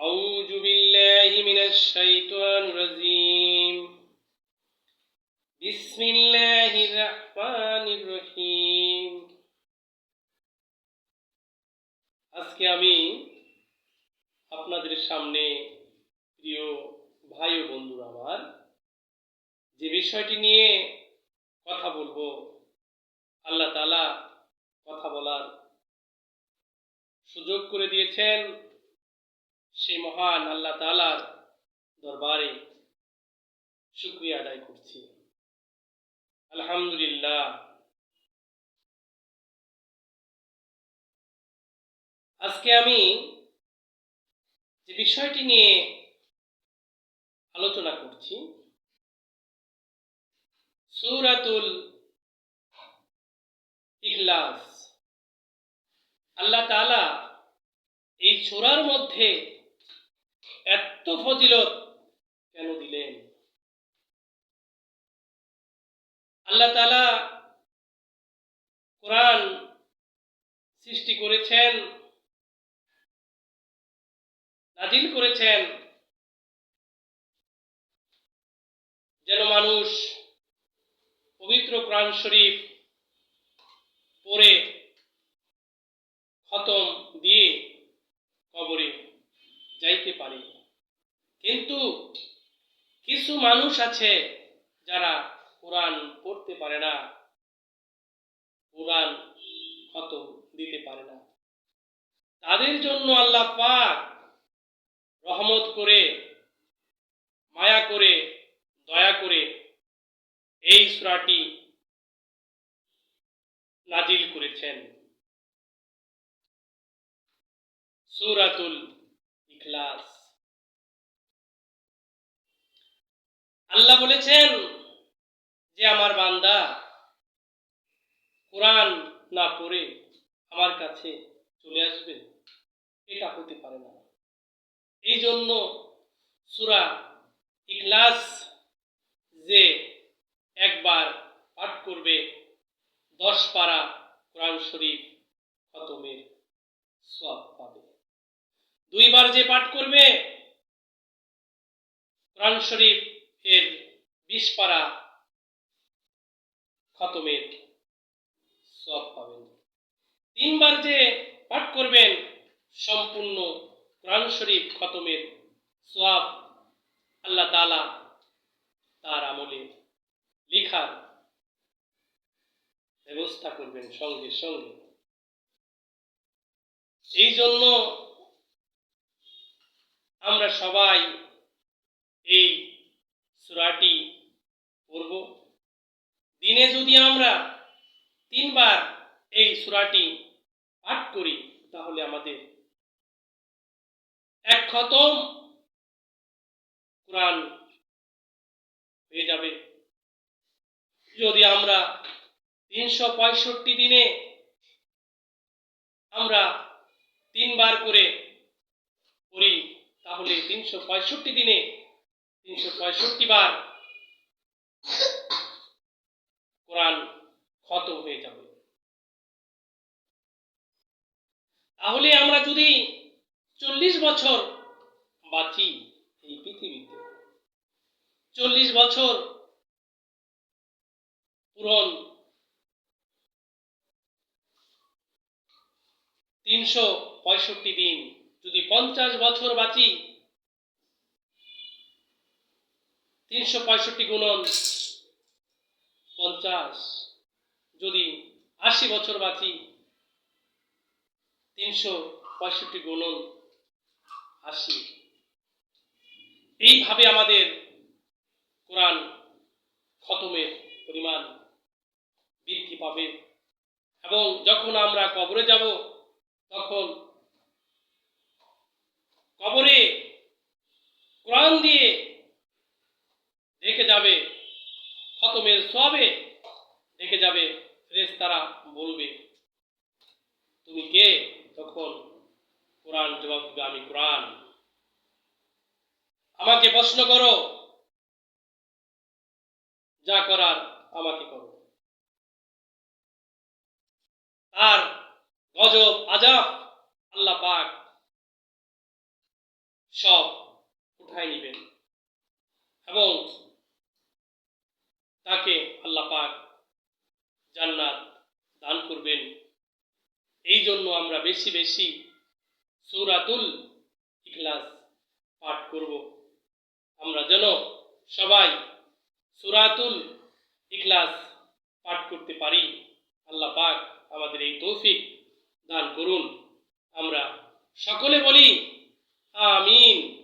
أعوذ بالله من الشيطان الرجيم بسم الله الرحمن الرحيم আজকে আমি আপনাদের সামনে প্রিয় ভাই ও বন্ধুরা আমার যে বিষয়টি নিয়ে কথা বলবো আল্লাহ তাআলা কথা বলার সুযোগ করে দিয়েছেন সেই মহান আল্লাহ তাআলার দরবারে শুকরিয়া আদায় করছি আলহামদুলিল্লাহ। আজকে আমি যে বিষয়টি নিয়ে আলোচনা করছি সূরাতুল ইখলাস। আল্লাহ তাআলা এই সূরার মধ্যে এত ফজিলত কেন দিলেন? আল্লাহ তাআলা কোরআন সৃষ্টি করেছেন, নাজিল করেছেন যেন মানুষ পবিত্র কোরআন শরীফ পড়ে খতম দিয়ে কবরে যাইতে পারে। কিন্তু কিছু মানুষ আছে যারা কোরআন পড়তে পারে না, কোরআন খতম দিতে পারে না। তাদের জন্য আল্লাহ পাক রহমত করে, মায়া করে, দয়া করে এই সূরাটি নাজিল করেছেন, সূরাতুল ইখলাস। আল্লাহ বলেছেন যে আমার বান্দা কোরআন না পড়ে আমার কাছে চলে আসবে, এটা হতে পারে না। এই জন্য সূরা ইখলাস যে একবার পাঠ করবে 10 পারা কোরআন শরীফ খতমের সওয়াব পাবে। 2 বার যে পাঠ করবে কোরআন শরীফ এর 20 পারা খতমের সওয়াব পাবেন। 3 বার যে পাঠ করবেন সম্পূর্ণ কোরআন শরীফ খতমের সওয়াব আল্লাহ তাআলা তার আমলে লেখার ব্যবস্থা করবেন সঙ্গে সঙ্গে। এই জন্য আমরা সবাই এই সূরাটি পড়ব। দিনে যদি আমরা 3 বার এই সূরাটি পাঠ করি তাহলে আমাদের এক খতম কোরআন হয়ে যাবে। যদি আমরা 365 দিনে আমরা 3 বার করে পড়ি তাহলে 365 দিনে 365 বার কোরআন খতম হয়ে যাবে। তাহলে আমরা যদি 40 বছর বাঁচি এই পৃথিবীতে, 40 বছর পূরণ 365 দিন, যদি 50 বছর বাঁচি 365 গুণন 50, যদি 80 বছর বাঁচি 365 গুণন 80। এইভাবে আমাদের কোরআন খতমের পরিমাণ বৃদ্ধি পাবে এবং যখন আমরা কবরে যাব তখন কবরে কোরআন দিয়ে ঢেকে যাবে, খতমের সওয়াবে ঢেকে যাবে। ফেরেশতারা বলবে তুমি কে? তখন কোরআন জবাব দেবে আমি কোরআন। আমাকে প্রশ্ন করো, যা করার আমাকে করো। আর গজব আযাব আল্লাহ পাক সব উঠায় নেবেন এবং তাকে আল্লাহ পাক জান্নাত দান করবেন। এই জন্য আমরা বেশি বেশি সূরাতুল ইখলাস পাঠ করব। আমরা যেন সবাই সূরাতুল ইখলাস পাঠ করতে পারি। আল্লাহ পাক আমাদের এই তৌফিক দান করুন। আমরা সকলে বলি আমিন।